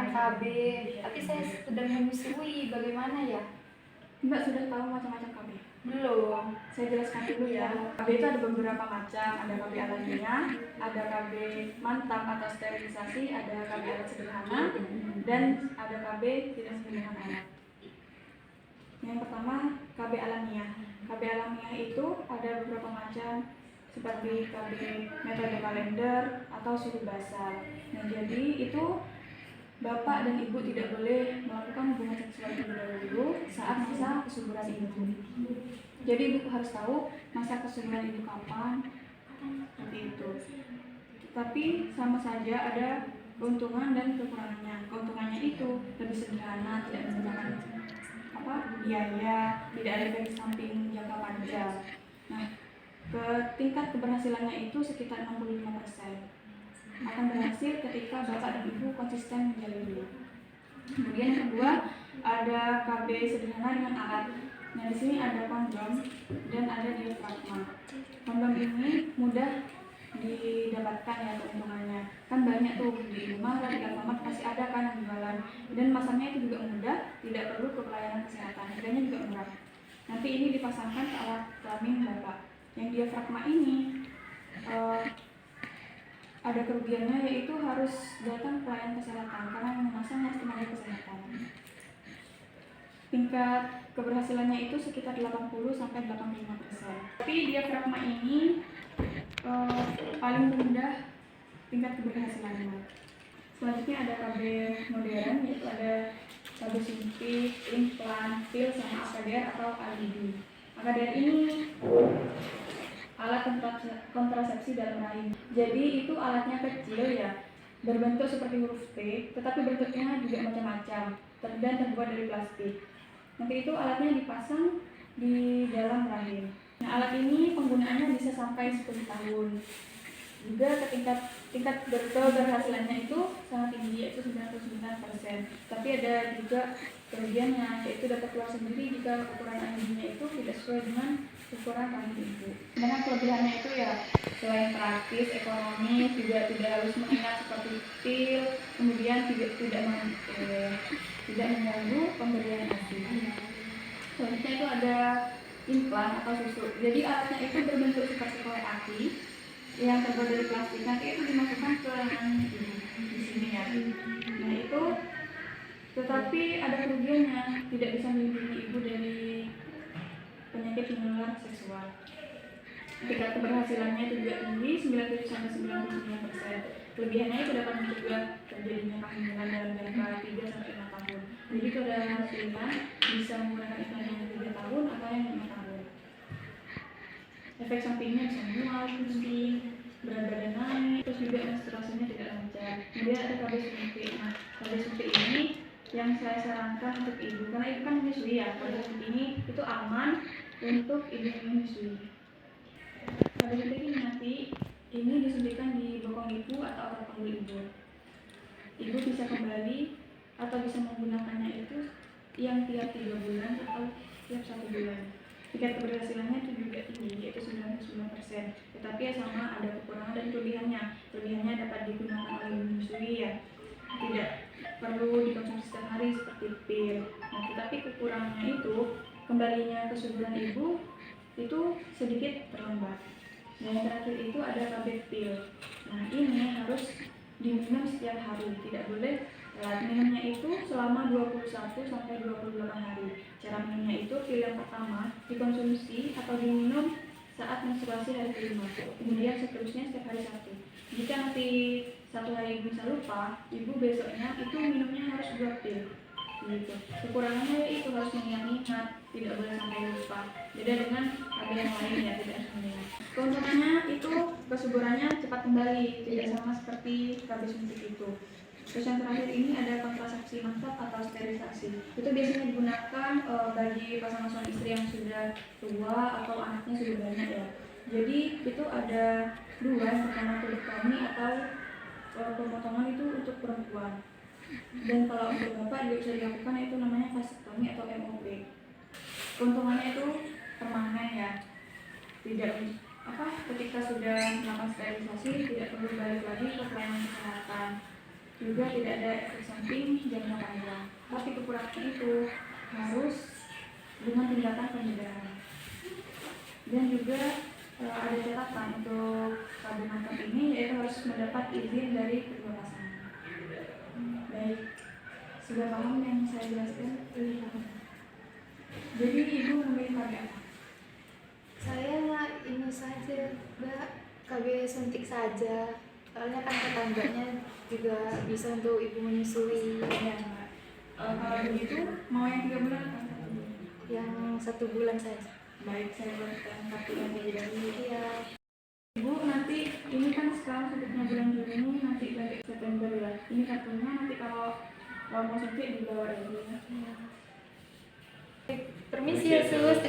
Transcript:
KB, tapi saya sedang menyusui, bagaimana ya? Mbak sudah tahu macam-macam KB? Belum. Saya jelaskan dulu ya. KB itu ada beberapa macam, ada KB alamiah, ada KB mantap atau sterilisasi, ada KB alat sederhana, dan ada KB tidak sederhana. Yang pertama KB alamiah. KB alamiah itu ada beberapa macam, seperti KB metode kalender atau suhu basal. Nah, jadi itu bapak dan ibu tidak boleh melakukan hubungan seksual terlebih dahulu saat masa kesuburan ibu. Jadi ibu harus tahu masa kesuburan ibu kapan, seperti itu. Tapi sama saja ada keuntungan dan kekurangannya. Keuntungannya itu lebih sederhana, tidak menggunakan biaya, tidak ada efek samping jangka panjang. Nah, tingkat keberhasilannya itu sekitar 65%. Akan berhasil ketika bapak dan ibu konsisten menjalinnya. Kemudian yang kedua ada KB sederhana dengan alat. Nah, di sini ada kondom dan ada diafragma. Kondom ini mudah didapatkan ya keuntungannya. Kan banyak tuh di rumah di Alfamart pasti ada kan yang jualan. Dan masangnya itu juga mudah, tidak perlu ke pelayanan kesehatan. Harganya juga murah. Nanti ini dipasangkan ke alat kelamin bapak. Yang diafragma ini ada kerugiannya, yaitu harus datang ke pelayanan kesehatan karena yang memasang harus tenaga kesehatan. Tingkat keberhasilannya itu sekitar 80-85%. Tapi diafragma ini paling rendah tingkat keberhasilannya. Selanjutnya ada KB modern, yaitu ada KB suntik, implan, pil, sama AKDR atau IUD. AKDR ini alat kontrasepsi dalam rahim. Jadi itu alatnya kecil ya, berbentuk seperti huruf T, tetapi bentuknya juga macam-macam dan terbuat dari plastik. Nanti itu alatnya dipasang di dalam rahim. Nah, alat ini penggunaannya bisa sampai 10 tahun. Juga tingkat keberhasilannya itu sangat tinggi, yaitu 99%. Tapi ada juga kerugiannya, yaitu dapat keluar sendiri jika ukuran IUD-nya itu tidak sesuai dengan ukuran rahim ibu. Dengan kelebihannya itu ya, selain praktis, ekonomis, juga tidak harus mengingat seperti pil, kemudian tidak mengganggu pemberian ASI. Selanjutnya itu ada implan atau susu. Jadi alatnya itu berbentuk seperti korek api yang terbuat dari plastik. Nanti itu dimasukkan ke di sini ya. Nah itu, tetapi ada kerugiannya, tidak bisa melindungi ibu dari penyakit menular seksual. Tingkat keberhasilannya itu juga tinggi, 97-99%. Kelebihannya itu dapat mencegah terjadinya kehamilan dalam jangka 3-5 tahun. Jadi kalau dalam pilihan bisa menggunakan implan yang 3 tahun atau yang 5 tahun. Efek sampingnya bisa mual, pusing, berat badan naik, terus juga menstruasinya tidak lancar. Kemudian ada KB suntik. Nah, KB suntik ini yang saya sarankan untuk ibu, karena ibu kan menyusui ya. KB suntik ini itu aman untuk ibu yang menyusui. KB suntik ini nanti ini disuntikan di bokong ibu atau otot panggul ibu. Ibu bisa kembali atau bisa menggunakannya itu yang tiap 3 bulan atau tiap 1 bulan. Tingkat keberhasilannya itu juga tinggi, yaitu 99%. Tetapi ya sama, ada kekurangan dan kelebihannya. Kelebihannya dapat digunakan oleh ibu menyusui ya, tidak perlu dikonsumsi setiap hari seperti pil. Nah, tetapi kekurangannya itu kembalinya kesuburan ibu itu sedikit terlambat. Dan yang terakhir itu ada KB pil. Nah, ini harus diminum setiap hari, tidak boleh telat. Minumnya itu selama 21-28 hari. Cara minumnya itu, pil yang pertama dikonsumsi atau diminum saat menstruasi hari kelima, kemudian seterusnya setiap hari 1. Jika nanti 1 hari bisa lupa, ibu besoknya itu minumnya harus 2 pil. Gitu. Kekurangannya itu harus mengingat-ingat, tidak boleh sampai lupa. Beda dengan KB yang lain ya, tidak harus mengingat. Keuntungannya itu kesuburannya cepat kembali, tidak sama seperti KB suntik itu. Terus yang terakhir ini ada kontrasepsi mantap atau sterilisasi. Itu biasanya digunakan bagi pasangan suami istri yang sudah tua atau anaknya sudah banyak ya. Jadi itu ada 2, yang pertama tuliktomi atau pemotongan itu untuk perempuan. Dan kalau untuk bapak juga bisa dilakukan, itu namanya vasektomi atau MOP. Keuntungannya itu permanen ya, tidak ketika sudah melakukan sterilisasi tidak perlu balik lagi ke pelayanan kesehatan. juga tidak ada efek samping jangka panjang. Tapi kekurangan itu harus dengan tindakan pencegahan. Dan juga ada catatan untuk KB nonton ini, yaitu harus mendapat izin dari kedua pasangan. Baik, sudah paham yang saya jelaskan? Jadi ibu memilih KB apa? Saya ini saja, Mbak, KB suntik saja. Soalnya kan tetangganya juga bisa untuk ibu menyusui. Ya, Mbak. Kalau begitu, mau yang 3 bulan atau 1 bulan? Yang 1 bulan saja. Baik, saya buatkan kartunya terlebih dahulu. Iya. Ibu, nanti ini kan sekarang suntiknya bulan Juni, nanti balik September ya. Ini kartunya, nanti kalau mau suntik dibawa lagi ya. Permisi ya, Sus.